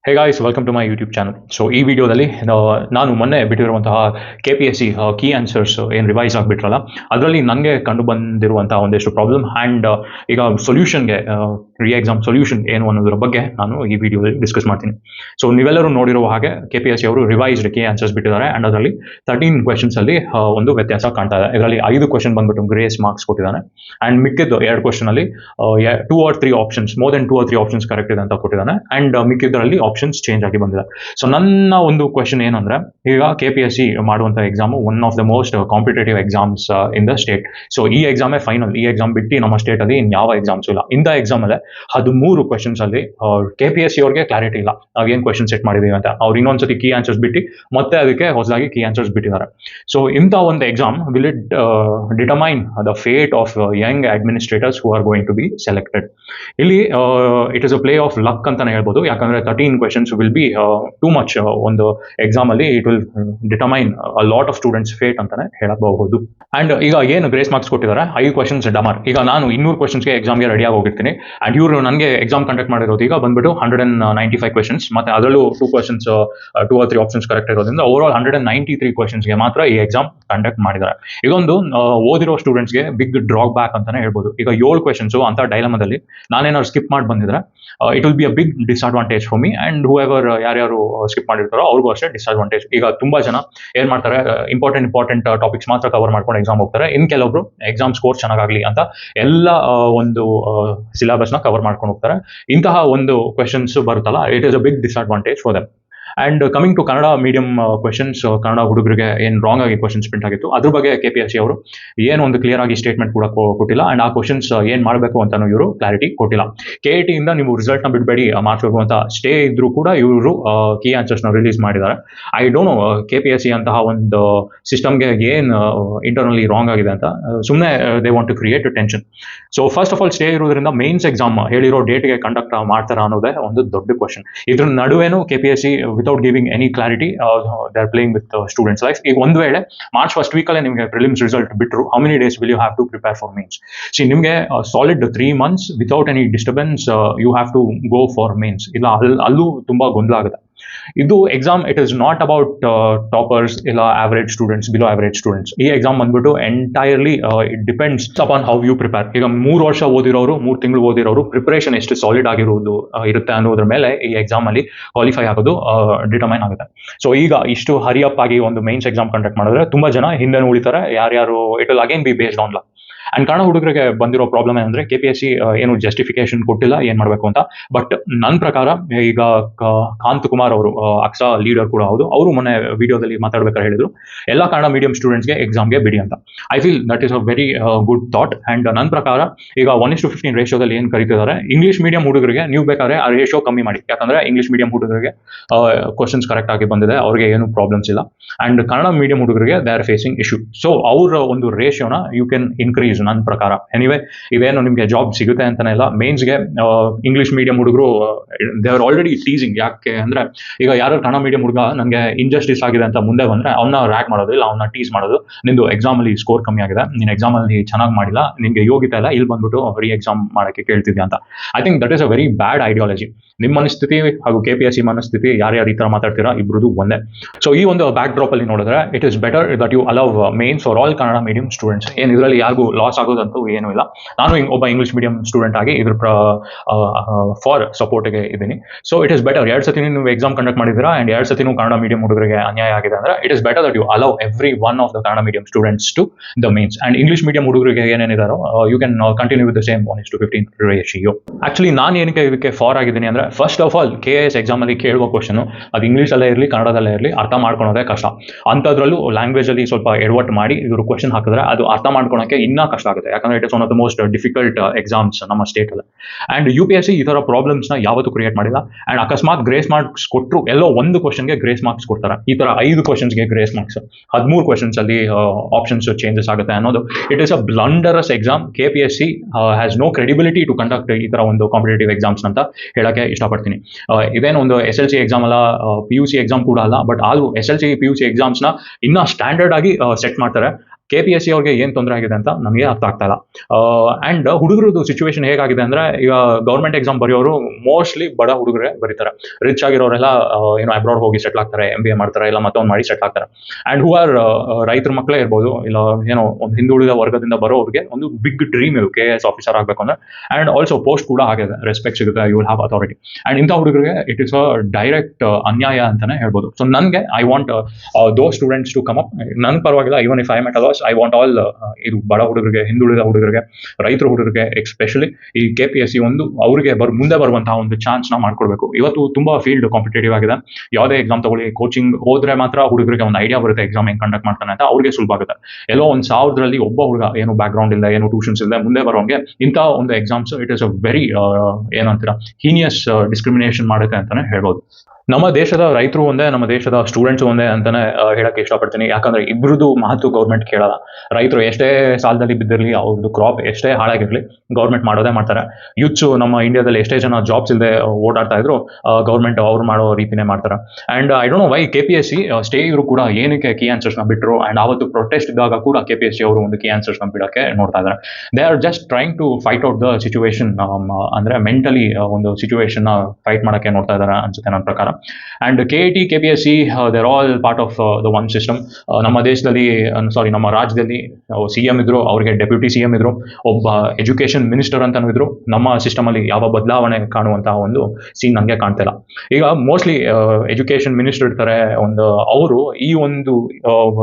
Hey guys, welcome to my YouTube channel. So ಈ ವಿಡಿಯೋದಲ್ಲಿ ನಾನು ಮೊನ್ನೆ ಬಿಟ್ಟಿರುವಂತಹ KPSC ಕೀ ಆನ್ಸರ್ಸ್ ಏನು ರಿವೈಸ್ ಆಗಿಬಿಟ್ರಲ್ಲ, ಅದರಲ್ಲಿ ನನಗೆ ಕಂಡು ಬಂದಿರುವಂತಹ ಒಂದಿಷ್ಟು ಪ್ರಾಬ್ಲಮ್ ಆ್ಯಂಡ್ ಈಗ ಸೊಲ್ಯೂಷನ್ಗೆ ರೀ ಎಕ್ಸಾಮ್ ಸೊಲ್ಯೂಷನ್ ಏನು ಅನ್ನೋದ್ರ ಬಗ್ಗೆ ನಾನು ಈ ವಿಡಿಯೋದಲ್ಲಿ ಡಿಸ್ಕಸ್ ಮಾಡ್ತೀನಿ. ಸೊ ನೀವೆಲ್ಲರೂ ನೋಡಿರುವ ಹಾಗೆ KPSC ಅವರು ರಿವೈಸ್ಡ್ ಕೀ ಆನ್ಸರ್ಸ್ ಬಿಟ್ಟಿದ್ದಾರೆ ಆ್ಯಂಡ್ ಅದರಲ್ಲಿ 13 ಕ್ವೆಶನ್ಸಲ್ಲಿ ಒಂದು ವ್ಯತ್ಯಾಸ ಕಾಣ್ತಾ ಇದೆ. ಇದರಲ್ಲಿ 5 ಕ್ವೆಶನ್ ಬಂದ್ಬಿಟ್ಟು ಗ್ರೇಸ್ ಮಾರ್ಕ್ಸ್ ಕೊಟ್ಟಿದ್ದಾನೆ ಆ್ಯಂಡ್ ಮಿಕ್ಕಿದ್ದು 2 ಕ್ವೆಶನಲ್ಲಿ 2 or 3 options, more than 2 or 3 options correct ಇದೆ ಅಂತ ಕೊಟ್ಟಿದ್ದಾನೆ ಆ್ಯಂಡ್ ಮಿಕ್ಕಿದ್ದರಲ್ಲಿ ಆಪ್ಷನ್ಸ್ ಚೇಂಜ್ ಆಗಿ ಬಂದಿದೆ. ಸೊ ನನ್ನ ಒಂದು ಕ್ವೆಶನ್ ಏನಂದ್ರೆ, ಈಗ KPSC ಮಾಡುವಂಥ exam one of the most competitive exams in the state. So ಈ ಎಕ್ಸಾಮೇ ಫೈನಲ್. ಈ ಎಕ್ಸಾಮ್ ಬಿಟ್ಟು ನಮ್ಮ ಸ್ಟೇಟಲ್ಲಿ ಇನ್ಯಾವ ಎಕ್ಸಾಮ್ಸ್ ಇಲ್ಲ. ಇಂಥ ಎಕ್ಸಾಮಲ್ಲೇ 13 ಕ್ವೆಶನ್ಸ್ ಅಲ್ಲಿ KPSC ಅವ್ರಿಗೆ ಕ್ಲಾರಿಟಿ ಇಲ್ಲ ನಾವೇನು ಕ್ವೆಶನ್ ಸೆಟ್ ಮಾಡಿದೀವಿ ಅಂತ. ಅವ್ರು ಇನ್ನೊಂದ್ಸತಿ ಕೀ ಆನ್ಸರ್ಸ್ ಬಿಟ್ಟು ಮತ್ತೆ ಅದಕ್ಕೆ ಹೊಸದಾಗಿ ಕೀ ಆನ್ಸರ್ಸ್ ಬಿಟ್ಟಿದ್ದಾರೆ. ಸೊ ಇಂಥ ಒಂದು exam will it determine the fate of young administrators who are going to be selected. ಇಲ್ಲಿ it is a play of luck ಅಂತಾನೆ ಹೇಳ್ಬೋದು. ಯಾಕಂದ್ರೆ 13 questions will be too much. ಒಂದು ಎಕ್ಸಾಮ್ ಅಲ್ಲಿ it will determine a lot of students fate ಅಂತಾನೆ ಹೇಳಬಹುದು. And ಈಗ ಏನು ಗ್ರೇಸ್ ಮಾರ್ಕ್ಸ್ ಕೊಟ್ಟಿದ್ದಾರೆ 5 ಕ್ವೆಶನ್ಸ್ ಡಮರ್. ಈಗ ನಾನು 200 ಕ್ವೆಶನ್ಸ್ಗೆ ಎಕ್ಸಾಮ್ಗೆ ರೆಡಿ ಆಗಿ ಹೋಗಿರ್ತೀನಿ ಅಂಡ್ ಇವರು ನನಗೆ ಎಕ್ಸಾಮ್ ಕಂಡಕ್ಟ್ ಮಾಡಿರೋದು ಈಗ ಬಂದ್ಬಿಟ್ಟು 195 ಕ್ವೆಶನ್ಸ್, ಮತ್ತೆ ಅದರಲ್ಲೂ 2 ಕ್ವೆಶನ್ಸ್ 2 or 3 ಆಪ್ಷನ್ಸ್ ಕರೆಕ್ಟ್ ಇರೋದ್ರಿಂದ ಓವರ್ ಆಲ್ 193 ಕ್ವೆಶನ್ಸ್ಗೆ ಮಾತ್ರ ಈ ಎಕ್ಸಾಮ್ ಕಂಡಕ್ಟ್ ಮಾಡಿದ್ದಾರೆ. ಇದೊಂದು ಓದಿರೋ ಸ್ಟೂಡೆಂಟ್ಸ್ಗೆ ಬಿಗ್ ಡ್ರಾಕ್ ಬ್ಯಾಕ್ ಅಂತಾನೆ ಹೇಳ್ಬೋದು. ಈಗ 7 ಕ್ವೆಶನ್ಸ್ ಅಂತ ಡೈಲಮದಲ್ಲಿ ನಾನೇನಾದ್ರು ಸ್ಕಿಪ್ ಮಾಡಿ ಬಂದಿದ್ರೆ it will be a big disadvantage for me and whoever ಯಾರ್ಯಾರು ಸ್ಕಿಪ್ ಮಾಡಿರ್ತಾರೋ ಅವ್ರಿಗೂ ಅಷ್ಟೇ ಡಿಸ್ಅಡ್ವಾಂಟೇಜ್. ಈಗ ತುಂಬಾ ಜನ ಏನ್ ಮಾಡ್ತಾರೆ, ಇಂಪಾರ್ಟೆಂಟ್ ಟಾಪಿಕ್ಸ್ ಮಾತ್ರ ಕವರ್ ಮಾಡ್ಕೊಂಡು ಎಕ್ಸಾಮ್ ಹೋಗ್ತಾರೆ. ಇನ್ ಕೆಲವೊಬ್ರು ಎಕ್ಸಾಮ್ ಸ್ಕೋರ್ ಚೆನ್ನಾಗಲಿ ಅಂತ ಎಲ್ಲ ಒಂದು ಸಿಲೆಬಸ್ನ ಕವರ್ ಮಾಡ್ಕೊಂಡು ಹೋಗ್ತಾರೆ. ಇಂತಹ ಒಂದು ಕ್ವೆಶನ್ಸ್ ಬರುತ್ತಲ್ಲ, it is a big disadvantage for them. And coming to Kannada medium questions, Kannada ಹುಡುಗರಿಗೆ ಏನು ರಾಂಗ್ ಆಗಿ ಕ್ವೆಶನ್ಸ್ ಪ್ರಿಂಟ್ ಆಗಿತ್ತು ಅದ್ರ ಬಗ್ಗೆ KPSC ಅವರು ಏನು ಒಂದು ಕ್ಲಿಯರ್ ಆಗಿ ಸ್ಟೇಟ್ಮೆಂಟ್ ಕೂಡ ಕೊಟ್ಟಿಲ್ಲ ಆ್ಯಂಡ್ ಆ ಕ್ವೆಶನ್ಸ್ ಏನು ಮಾಡಬೇಕು ಅಂತಾನು ಇವರು ಕ್ಲಾರಿಟಿ ಕೊಟ್ಟಿಲ್ಲ. KIT ಇಂದ ನೀವು ರಿಸಲ್ಟ್ನ ಬಿಡಬೇಡಿ ಮಾರ್ಕ್ಸ್ಬೇಕು ಅಂತ ಸ್ಟೇ ಇದ್ರೂ ಕೂಡ ಇವರು ಕೀ ಆನ್ಸರ್ಸ್ನ ರಿಲೀಸ್ ಮಾಡಿದ್ದಾರೆ. ಐ ಡೋಂಟ್ ನೋ KPSC ಅಂತಹ ಒಂದು ಸಿಸ್ಟಮ್ಗೆ ಏನು ಇಂಟರ್ನಲಿ ರಾಂಗ್ ಆಗಿದೆ ಅಂತ. ಸುಮ್ಮನೆ they want to create tension. So first of all stay ಇರೋದ್ರಿಂದ ಮೇನ್ಸ್ ಎಕ್ಸಾಮ್ ಹೇಳಿರೋ ಡೇಟ್ಗೆ ಕಂಡಕ್ಟ್ ಮಾಡ್ತಾರಾ ಅನ್ನೋದೇ ಒಂದು ದೊಡ್ಡ ಕ್ವೆಶನ್. ಇದ್ರ ನಡುವೆನೂ KPSC without giving any clarity, they are playing with students' life. ಈಗ ಒಂದು ವೇಳೆ March 1st ವೀಕಲ್ಲೇ ನಿಮಗೆ ಪ್ರಿಲಿಮ್ಸ್ ರಿಸಲ್ಟ್ ಬಿಟ್ಟರು, how many days will you have to prepare for mains? See, ನಿಮಗೆ solid 3 months without any disturbance you have to go for mains. ಇಲ್ಲ ಅಲ್ಲೂ ತುಂಬಾ ಗೊಂದಲ ಆಗುತ್ತೆ. ಇದು exam it is not about toppers ಇಲ್ಲ average students, below average students. ಈ exam ಬಂದ್ಬಿಟ್ಟು entirely it depends upon how you prepare. ಈಗ 3 ವರ್ಷ ಓದಿರೋರು, 3 ತಿಂಗಳು ಓದಿರೋರು ಪ್ರಿಪರೇಷನ್ ಎಷ್ಟು ಸಾಲಿಡ್ ಆಗಿರೋದು ಇರುತ್ತೆ ಅನ್ನೋದ್ರ ಮೇಲೆ ಈ ಎಕ್ಸಾಮ್ ಅಲ್ಲಿ ಕ್ವಾಲಿಫೈ ಆಗೋದು ಡಿಟರ್ಮೈನ್ ಆಗುತ್ತೆ. ಸೊ ಈಗ ಇಷ್ಟು ಹರಿಯಪ್ ಆಗಿ ಒಂದು ಮೇನ್ಸ್ ಎಕ್ಸಾಮ್ ಕಂಡಕ್ಟ್ ಮಾಡಿದ್ರೆ ತುಂಬಾ ಜನ ಹಿಂದೆ ಉಳಿತಾರೆ. ಯಾರ್ಯಾರು it will again B based on luck. And Kannada ಹುಡುಗರಿಗೆ ಬಂದಿರೋ ಪ್ರಾಬ್ಲಮ್ ಏನಂದ್ರೆ KPSC ಏನು ಜಸ್ಟಿಫಿಕೇಶನ್ ಕೊಟ್ಟಿಲ್ಲ ಏನ್ ಮಾಡಬೇಕು ಅಂತ. ಬಟ್ ನನ್ನ ಪ್ರಕಾರ ಈಗ ಕಾಂತ್ ಕುಮಾರ್ ಅವರು ಅಕ್ಸಾ ಲೀಡರ್ ಕೂಡ ಹೌದು, ಅವರು ಮೊನ್ನೆ ವಿಡಿಯೋದಲ್ಲಿ ಮಾತಾಡ್ಬೇಕಾದ್ರೆ ಹೇಳಿದ್ರು ಎಲ್ಲ ಕನ್ನಡ ಮೀಡಿಯಂ ಸ್ಟೂಡೆಂಟ್ಸ್ಗೆ ಎಕ್ಸಾಮ್ಗೆ ಬಿಡಿ ಅಂತ. I feel that is a very good thought. And ನನ್ನ ಪ್ರಕಾರ ಈಗ 1:15 ರೇಷಿಯೋದಲ್ಲಿ ಏನು ಕರೀತಿದ್ದಾರೆ, ಇಂಗ್ಲಿಷ್ ಮೀಡಿಯಂ ಹುಡುಗರಿಗೆ ನೀವು ಬೇಕಾದ್ರೆ ಆ ರೇಷಿಯೋ ಕಮ್ಮಿ ಮಾಡಿ. ಯಾಕಂದ್ರೆ ಇಂಗ್ಲಿಷ್ ಮೀಡಿಯಂ ಹುಡುಗರಿಗೆ ಕ್ವಶನ್ಸ್ ಕರೆಕ್ಟ್ ಆಗಿ ಬಂದಿದೆ, ಅವ್ರಿಗೆ ಏನು ಪ್ರಾಬ್ಲಮ್ಸ್ ಇಲ್ಲ. ಅಂಡ್ ಕನ್ನಡ ಮೀಡಿಯಂ ಹುಡುಗರಿಗೆ they are facing issue. So ಅವರ ಒಂದು ರೇಷಿಯೋನ ಯು ಕ್ಯಾನ್ ಇನ್ಕ್ರೀಸ್ ನನ್ನ ಪ್ರಕಾರ. ಎನಿವೆ, ಇದೇನು ನಿಮಗೆ ಜಾಬ್ ಸಿಗುತ್ತೆ ಅಂತಾನೆ ಇಲ್ಲ. ಮೇನ್ಸ್ಗೆ ಇಂಗ್ಲಿಷ್ ಮೀಡಿಯಂ ಹುಡುಗರು ದೇ ಆರ್ ಆಲ್ರೆಡಿ ಟೀಸಿಂಗ್. ಯಾಕೆ ಅಂದ್ರೆ ಈಗ ಯಾರು ಕನ್ನಡ ಮೀಡಿಯಂ ಹುಡುಗ ನನಗೆ ಇಂಜಸ್ಟಿಸ್ ಆಗಿದೆ ಅಂತ ಮುಂದೆ ಬಂದ್ರೆ ಅವನ್ನ ರ್ಯಾಕ್ ಮಾಡೋದು, ಇಲ್ಲ ಅವನ್ನ ಟೀಸ್ ಮಾಡೋದು. ನಿಂದು ಎಕ್ಸಾಮ್ ಅಲ್ಲಿ ಸ್ಕೋರ್ ಕಮ್ಮಿ ಆಗಿದೆ, ನೀನು ಎಕ್ಸಾಮ್ ಅಲ್ಲಿ ಚೆನ್ನಾಗಿ ಮಾಡಿಲ್ಲ, ನಿನ್ಗೆ ಯೋಗ್ಯತೆ ಇಲ್ಲ, ಇಲ್ಲಿ ಬಂದ್ಬಿಟ್ಟು ರೀ ಎಕ್ಸಾಮ್ ಮಾಡಕ್ಕೆ ಕೇಳ್ತಿದ್ಯಾ ಅಂತ. I think that is a very bad ideology. ನಿಮ್ಮ ಮನಸ್ಥಿತಿ ಹಾಗೂ KPSC ಮನಸ್ಥಿತಿ ಯಾರ್ಯಾರು ಈ ತರ ಮಾತಾಡ್ತೀರಾ ಇಬ್ರದ್ದು ಒಂದೇ. ಸೊ ಈ ಒಂದು ಬ್ಯಾಕ್ ಡ್ರಾಪ್ ಅಲ್ಲಿ ನೋಡಿದ್ರೆ it is better that you allow mains for all Kannada medium students. ಏನು ಇದರಲ್ಲಿ ಯಾರಿಗೂ ಲಾಸ್ ಆಗೋದಂತೂ ಏನೂ ಇಲ್ಲ. ನಾನು ಒಬ್ಬ ಇಂಗ್ಲಿಷ್ ಮೀಡಿಯಂ ಸ್ಟೂಡೆಂಟ್ ಆಗಿ ಇದ್ರ ಫಾರ್ ಸಪೋರ್ಟ್ಗೆ ಇದ್ದೀನಿ. So it is better. 2 ಸತಿ ನೀವು ಎಕ್ಸಾಮ್ ಕಂಡಕ್ಟ್ ಮಾಡಿದ್ದೀರಾ ಅಂಡ್ 2 ಸತಿನೂ ಕನ್ನಡ ಮೀಡಿಯಂ ಹುಡುಗರಿಗೆ ಅನ್ಯಾಯ ಆಗಿದೆ ಅಂದ್ರೆ it is better that you allow every one of the Kannada medium students to the mains. And English medium ಹುಡುಗರಿಗೆ ಏನೇನಿದಾರೋ you can continue with the same 1:15 ratio. Actually ನಾನು ಏನಕ್ಕೆ ಇದಕ್ಕೆ ಫಾರ್ ಆಗಿದ್ದೀನಿ ಅಂದ್ರೆ, first of all KIS exam ಅಲ್ಲಿ ಕೇಳುವ question ಅದು ಇಂಗ್ಲೀಷಲ್ಲೇ ಇರಲಿ ಕನ್ನಡದಲ್ಲೇ ಇರಲಿ ಅರ್ಥ ಮಾಡ್ಕೊಳೋದೇ ಕಷ್ಟ. ಅಂಥದ್ರಲ್ಲೂ ಲ್ಯಾಂಗ್ವೇಜ್ ಅಲ್ಲಿ ಸ್ವಲ್ಪ ಎಡವಟ್ಟು ಮಾಡಿ ಇವರು ಕ್ವಶನ್ ಹಾಕಿದ್ರೆ ಅದು ಅರ್ಥ ಮಾಡ್ಕೊಳಕ್ಕೆ ಇನ್ನೂ ಕಷ್ಟ ಆಗುತ್ತೆ. ಯಾಕಂದ್ರೆ it is one of the most difficult exams ನಮ್ಮ ಸ್ಟೇಟ್ ಅಲ್ಲಿ. ಅಂಡ್ UPSC ಈ ತರ ಪ್ರಾಬ್ಲಮ್ಸ್ ನ ಯಾವತ್ತೂ ಕ್ರಿಯೇಟ್ ಮಾಡಿಲ್ಲ. ಅಂಡ್ ಅಕಸ್ಮಾತ್ ಗ್ರೇಸ್ ಮಾರ್ಕ್ಸ್ ಕೊಟ್ಟರು ಎಲ್ಲೋ ಒಂದು ಕ್ವಶನ್ಗೆ ಗ್ರೇಸ್ ಮಾರ್ಕ್ಸ್ ಕೊಡ್ತಾರೆ. ಈ ತರ 5 ಕ್ವಶನ್ಸ್ಗೆ ಗ್ರೇಸ್ ಮಾರ್ಕ್ಸ್, 13 ಕ್ವಶನ್ಸ್ ಅಲ್ಲಿ ಆಪ್ಷನ್ಸ್ ಚೇಂಜಸ್ ಆಗುತ್ತೆ ಅನ್ನೋದು it is a blunderous exam. KPSC has no credibility to conduct ಈ ತರ ಒಂದು ಕಾಂಪಿಟೇಟಿವ್ ಎಕ್ಸಾಮ್ಸ್ ಅಂತ ಹೇಳಕ್ಕೆ ಇಷ್ಟಪಡ್ತೀನಿ. ಇದೇನು ಒಂದು SLC ಎಕ್ಸಾಮ್ ಅಲ್ಲ, PUC ಎಕ್ಸಾಮ್ ಕೂಡ ಅಲ್ಲ. ಬಟ್ ಆದ್ರೂ SLC PUC ಎಕ್ಸಾಮ್ಸ್ ನ ಇನ್ನ ಸ್ಟ್ಯಾಂಡರ್ಡ್ ಆಗಿ ಸೆಟ್ ಮಾಡ್ತಾರೆ. KPSC ಅವ್ರಿಗೆ ಏನು ತೊಂದರೆ ಆಗಿದೆ ಅಂತ ನನಗೆ ಅರ್ಥ ಆಗ್ತಾ ಇಲ್ಲ. ಆ್ಯಂಡ್ ಹುಡುಗರದ್ದು ಸಿಚುವೇಶನ್ ಹೇಗಾಗಿದೆ ಅಂದರೆ, ಈಗ ಗೌರ್ಮೆಂಟ್ ಎಕ್ಸಾಮ್ ಬರೆಯೋರು ಮೋಸ್ಟ್ಲಿ ಬಡ ಹುಡುಗರೇ ಬರೀತಾರೆ. ರಿಚ್ ಆಗಿರೋರೆಲ್ಲ ಏನೋ ಅಬ್ರಾಡ್ ಹೋಗಿ ಸೆಟ್ಲ್ ಆಗ್ತಾರೆ, MBA ಮಾಡ್ತಾರೆ, ಇಲ್ಲ ಮತ್ತೊಂದು ಮಾಡಿ ಸೆಟ್ಲ್ ಆಗ್ತಾರೆ. ಆ್ಯಂಡ್ ಹೂ ಆರ್ ರೈತರ ಮಕ್ಕಳೇ ಇರ್ಬೋದು, ಇಲ್ಲ ಏನೋ ಒಂದು ಹಿಂದುಳಿದ ವರ್ಗದಿಂದ ಬರೋರಿಗೆ ಒಂದು ಬಿಗ್ ಡ್ರೀಮ್ ಇದು KS ಆಫೀಸರ್ ಆಗಬೇಕು ಅಂದರೆ. ಆ್ಯಂಡ್ ಆಲ್ಸೋ ಪೋಸ್ಟ್ ಕೂಡ ಆಗಿದೆ, ರೆಸ್ಪೆಕ್ಟ್ ಸಿಗುತ್ತೆ, you will have authority. And ಇಂಥ ಹುಡುಗರಿಗೆ ಇಟ್ ಇಸ್ ಅ ಡೈರೆಕ್ಟ್ ಅನ್ಯಾಯ ಅಂತಲೇ ಹೇಳ್ಬೋದು. ಸೊ ನನಗೆ I want those students to come up. ನನ್ನ ಪರವಾಗಿಲ್ಲ, even if I am at a loss, I want all ಇದು ಬಡ ಹುಡುಗರಿಗೆ, ಹಿಂದುಳಿದ ಹುಡುಗರಿಗೆ, ರೈತರ ಹುಡುಗರಿಗೆ ಎಸ್ಪೆಷಲಿ ಈ KPSC ಒಂದು ಅವರಿಗೆ ಮುಂದೆ ಬರುವಂತಹ ಒಂದು ಚಾನ್ಸ್ನ ಮಾಡ್ಕೊಡ್ಬೇಕು. ಇವತ್ತು ತುಂಬ ಫೀಲ್ಡ್ ಕಾಂಪಿಟೇಟಿವ್ ಆಗಿದೆ. ಯಾವುದೇ ಎಕ್ಸಾಮ್ ತಗೊಳ್ಳಿ, ಕೋಚಿಂಗ್ ಹೋದ್ರೆ ಮಾತ್ರ ಹುಡುಗರಿಗೆ ಒಂದು ಐಡಿಯಾ ಬರುತ್ತೆ ಎಕ್ಸಾಮ್ ಹೆಂಗೆ ಕಂಡಕ್ಟ್ ಮಾಡ್ತಾನೆ ಅಂತ, ಅವ್ರಿಗೆ ಸುಲಭ ಆಗುತ್ತೆ. ಎಲ್ಲೋ ಒಂದು 1000ರಲ್ಲಿ ಒಬ್ಬ ಹುಡುಗ ಏನು ಬ್ಯಾಕ್ ಗ್ರೌಂಡ್ ಇಲ್ಲ, ಏನು ಟ್ಯೂಷನ್ಸ್ ಇಲ್ಲ, ಮುಂದೆ ಬರೋಂಗೆ ಇಂಥ ಒಂದು exams it is a very ಏನಂತೀರ ಹೀನಿಯಸ್ ಡಿಸ್ಕ್ರಿಮಿನೇಷನ್ ಮಾಡುತ್ತೆ ಅಂತಲೇ ಹೇಳ್ಬೋದು. ನಮ್ಮ ದೇಶದ ರೈತರು ಒಂದೇ, ನಮ್ಮ ದೇಶದ ಸ್ಟೂಡೆಂಟ್ಸ್ ಒಂದೇ ಅಂತಾನೆ ಹೇಳಕ್ಕೆ ಇಷ್ಟಪಡ್ತೀನಿ. ಯಾಕಂದ್ರೆ ಇಬ್ಬರದು ಮಾತು ಗೌರ್ಮೆಂಟ್ ಕೇಳಲ್ಲ. ರೈತರು ಎಷ್ಟೇ ಸಾಲದಲ್ಲಿ ಬಿದ್ದಿರಲಿ, ಅವ್ರದ್ದು ಕ್ರಾಪ್ ಎಷ್ಟೇ ಹಾಳಾಗಿರಲಿ, ಗೌರ್ಮೆಂಟ್ ಮಾಡೋದೇ ಮಾಡ್ತಾರೆ. ಯೂತ್ಸು ನಮ್ಮ ಇಂಡಿಯಾದಲ್ಲಿ ಎಷ್ಟೇ ಜನ ಜಾಬ್ಸ್ ಇಲ್ಲದೆ ಓಡಾಡ್ತಾ ಇದ್ರು, ಗೌರ್ಮೆಂಟ್ ಅವ್ರು ಮಾಡೋ ರೀತಿನೇ ಮಾಡ್ತಾರೆ. And I don't know why KPSC stay ಇವರು ಕೂಡ ಏನಕ್ಕೆ ಕೀ ಆನ್ಸರ್ಸ್ನ ಬಿಟ್ಟರು. ಆ್ಯಂಡ್ ಅವತ್ತು ಪ್ರೊಟೆಸ್ಟ್ ಇದ್ದಾಗ ಕೂಡ KPSC ಅವರು ಒಂದು ಕೀ ಆನ್ಸರ್ಸ್ನ ಬಿಡೋಕ್ಕೆ ನೋಡ್ತಾ ಇದ್ದಾರೆ. They are just trying to fight out the situation, ಅಂದರೆ ಮೆಂಟಲಿ ಒಂದು ಸಿಚುವೇಶನ್ನ ಫೈಟ್ ಮಾಡೋಕ್ಕೆ ನೋಡ್ತಾ ಇದ್ದಾರೆ ಅನ್ಸುತ್ತೆ ನನ್ನ ಪ್ರಕಾರ. And KIT, KPSC, they're all part of the one system. ನಮ್ಮ ದೇಶದಲ್ಲಿ ನಮ್ಮ ರಾಜ್ಯದಲ್ಲಿ CM ಇದ್ರು, ಅವ್ರಿಗೆ ಡೆಪ್ಯೂಟಿ CM ಇದ್ರು, ಒಬ್ಬ ಎಜುಕೇಷನ್ ಮಿನಿಸ್ಟರ್ ಅಂತಲೂ ಇದ್ರು. ನಮ್ಮ ಸಿಸ್ಟಮಲ್ಲಿ ಯಾವ ಬದಲಾವಣೆ ಕಾಣುವಂತಹ ಒಂದು ಸೀನ್ ನನಗೆ ಕಾಣ್ತಿಲ್ಲ. ಈಗ ಮೋಸ್ಟ್ಲಿ ಎಜುಕೇಷನ್ ಮಿನಿಸ್ಟರ್ ಇರ್ತಾರೆ, ಅವರು ಈ ಒಂದು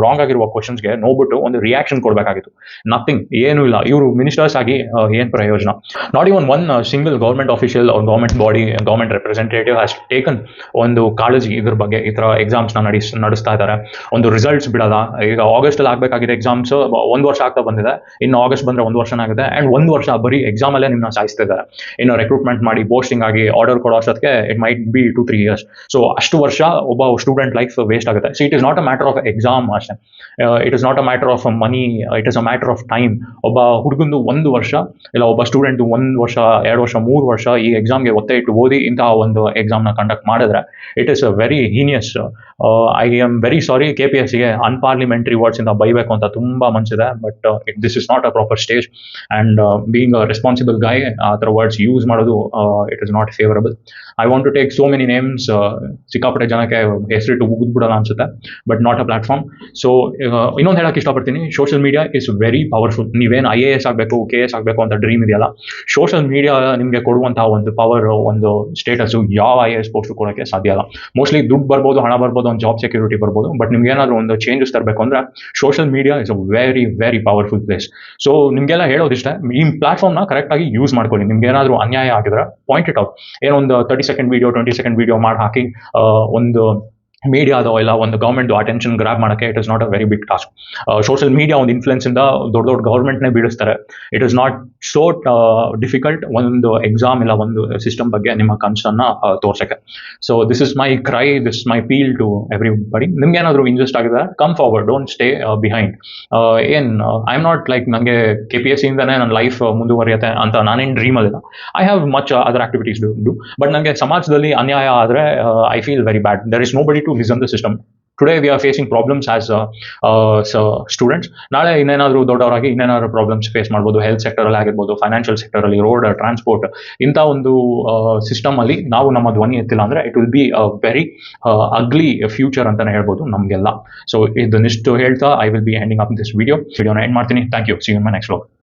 ರಾಂಗ್ ಆಗಿರುವ ಕ್ವಶನ್ಸ್ಗೆ ನೋಡ್ಬಿಟ್ಟು ಒಂದು ರಿಯಾಕ್ಷನ್ ಕೊಡಬೇಕಾಗಿತ್ತು. ನಥಿಂಗ್, ಏನೂ ಇಲ್ಲ. ಇವರು ಮಿನಿಸ್ಟರ್ಸ್ ಆಗಿ ಏನು ಪ್ರಯೋಜನ? Not even one single government official or government body, government representative has taken ಒಂದು ಕಾಳಜಿ ಇದ್ರ ಬಗ್ಗೆ. ಈ ಥರ ಎಕ್ಸಾಮ್ಸ್ನ ನಡೆಸ್ತಾ ಇದ್ದಾರೆ, ಒಂದು ರಿಸಲ್ಟ್ಸ್ ಬಿಡೋಲ್ಲ. ಈಗ ಆಗಸ್ಟಲ್ಲಿ ಆಗಬೇಕಾಗಿದೆ ಎಕ್ಸಾಮ್ಸ್, 1 ವರ್ಷ ಆಗ್ತಾ ಬಂದಿದೆ, ಇನ್ನು ಆಗಸ್ಟ್ ಬಂದರೆ 1 ವರ್ಷ ಆಗಿದೆ. ಆ್ಯಂಡ್ 1 ವರ್ಷ ಬರೀ ಎಕ್ಸಾಮಲ್ಲೇ ನಿಮ್ಮನ್ನ ಸಾಯಿಸ್ತಿದ್ದಾರೆ. ಇನ್ನು ರೆಕ್ರೂಟ್ಮೆಂಟ್ ಮಾಡಿ ಪೋಸ್ಟಿಂಗ್ ಆಗಿ ಆರ್ಡರ್ ಕೊಡೋ ಅಷ್ಟೊತ್ತಿಗೆ it might be 2-3 years. So ಅಷ್ಟು ವರ್ಷ ಒಬ್ಬ ಸ್ಟೂಡೆಂಟ್ ಲೈಫ್ ವೇಸ್ಟ್ ಆಗುತ್ತೆ. So it is not a matter of exam ಅಷ್ಟೇ, it is not a matter of money, it is a matter of time. ಒಬ್ಬ ಹುಡುಗಂದು 1 ವರ್ಷ, ಇಲ್ಲ ಒಬ್ಬ ಸ್ಟೂಡೆಂಟ್ 1 ವರ್ಷ, 2 ವರ್ಷ, 3 ವರ್ಷ ಈ ಎಕ್ಸಾಮ್ಗೆ ಒತ್ತೆ ಇಟ್ಟು ಓದಿ ಇಂತಹ ಒಂದು ಎಕ್ಸಾಮ್ನ ಕಂಡಕ್ಟ್ ಮಾಡಿದ್ರೆ it is a very heinous. I am very sorry, KPSCಗೆ ಅನ್ಪಾರ್ಲಿಮೆಂಟ್ರಿ ವರ್ಡ್ಸಿಂದ ಬೈಬೇಕು ಅಂತ ತುಂಬ ಮನಸ್ಸಿದೆ, but this is not a proper stage. And being a responsible guy ಆ ಥರ ವರ್ಡ್ಸ್ ಯೂಸ್ ಮಾಡೋದು it is not favourable. I want to take so many names, ಸಿಕ್ಕಾಪಟ್ಟೆ ಜನಕ್ಕೆ ಹೆಸರಿಟ್ಟು ಉಗಿದ್ಬಿಡೋಲ್ಲ ಅನ್ಸುತ್ತೆ, but not a platform. So ಇನ್ನೊಂದು ಹೇಳಕ್ಕೆ ಇಷ್ಟಪಡ್ತೀನಿ, social media is very powerful. ನೀವೇನು IAS ಆಗಬೇಕು, KS ಆಗಬೇಕು ಅಂತ ಡ್ರೀಮ್ ಇದೆಯಲ್ಲ, ಸೋಷಿಯಲ್ ಮೀಡಿಯಾ ನಿಮಗೆ ಕೊಡುವಂತಹ ಒಂದು ಪವರ್, ಒಂದು ಸ್ಟೇಟಸ್ಸು ಯಾವ IAS ಪೋಸ್ಟು ಕೊಡೋಕ್ಕೆ ಸಾಧ್ಯ ಇಲ್ಲ. ಮೋಸ್ಟ್ಲಿ ದುಡ್ಡು ಬರ್ಬೋದು, ಹಣ ಬರ್ಬೋದು, ಒಂದು ಜಾಬ್ ಸೆಕ್ಯೂರಿಟಿ ಬರ್ಬೋದು, ಬಟ್ ನಿಮ್ಗೆ ಏನಾದರೂ ಒಂದು ಚೇಂಜಸ್ ತರಬೇಕು ಅಂದರೆ social media is a very very powerful place. So ನಿಮಗೆಲ್ಲ ಹೇಳೋದಿಷ್ಟೇ, ಈ ಪ್ಲಾಟ್ಫಾರ್ಮ್ನ ಕರೆಕ್ಟಾಗಿ ಯೂಸ್ ಮಾಡ್ಕೊಳ್ಳಿ. ನಿಮ್ಗೆ ಏನಾದರೂ ಅನ್ಯಾಯ ಆಗಿದ್ರೆ ಪಾಯಿಂಟ್ ಇಟ್ ಔಟ್. ಏನೊಂದು 30 ಸೆಕೆಂಡ್ ವೀಡಿಯೋ, 20 ಸೆಕೆಂಡ್ ವೀಡಿಯೋ ಮಾಡಿ ಹಾಕಿ ಒಂದು ಮೀಡಿಯಾದೋ ಇಲ್ಲ ಒಂದು ಗೌರ್ಮೆಂಟ್ದು ಅಟೆನ್ಷನ್ ಗ್ರಾಬ್ ಮಾಡೋಕ್ಕೆ it is not a very big task. Social media ಒಂದು ಇನ್ಫ್ಲುಯೆನ್ಸಿಂದ ದೊಡ್ಡ ದೊಡ್ಡ ಗೌರ್ಮೆಂಟ್ನೇ ಬೀಳಿಸ್ತಾರೆ. It is not so difficult ಒಂದು ಎಕ್ಸಾಮ್ ಇಲ್ಲ ಒಂದು ಸಿಸ್ಟಮ್ ಬಗ್ಗೆ ನಿಮ್ಮ ಕನ್ಸನ್ನು ತೋರ್ಸೋಕ್ಕೆ. So this is my cry, this my appeal to everybody. ನಿಮ್ಗೆ ಏನಾದರೂ ಇಂಟ್ರೆಸ್ಟ್ ಆಗಿದೆ, come forward, don't stay behind. I am not like ನನಗೆ KPSCಯಿಂದನೇ ನನ್ನ ಲೈಫ್ ಮುಂದುವರಿಯುತ್ತೆ ಅಂತ ನಾನೇನು ಡ್ರೀಮಲ್ಲಿಲ್ಲ. I have much other activities do, but ನನಗೆ ಸಮಾಜದಲ್ಲಿ ಅನ್ಯಾಯ ಆದರೆ I feel very bad. There is nobody to listen the system. Today we are facing problems as students. ನಾಳೆ ಇನ್ನೇನಾದರೂ ದೊಡ್ಡವರಾಗಿ ಇನ್ನೇನಾದರೂ ಪ್ರಾಬ್ಲಮ್ಸ್ ಫೇಸ್ ಮಾಡ್ಬೋದು. ಹೆಲ್ತ್ ಸೆಕ್ಟರಲ್ಲಿ ಆಗಿರ್ಬೋದು, ಫೈನಾನ್ಷಿಯಲ್ ಸೆಕ್ಟರಲ್ಲಿ, ರೋಡ್ ಟ್ರಾನ್ಸ್ಪೋರ್ಟ್, ಇಂಥ ಒಂದು ಸಿಸ್ಟಮಲ್ಲಿ ನಾವು ನಮ್ಮ ಧ್ವನಿ ಎತ್ತಿಲ್ಲ ಅಂದರೆ it will be a very ugly future ಅಂತಲೇ ಹೇಳ್ಬೋದು ನಮಗೆಲ್ಲ. ಸೊ ಇದನ್ನಿಷ್ಟು ಹೇಳ್ತಾ I will be ending up this ವಿಡಿಯೋನ ಎಂಡ್ ಮಾಡ್ತೀನಿ. Thank you. See you in my next vlog.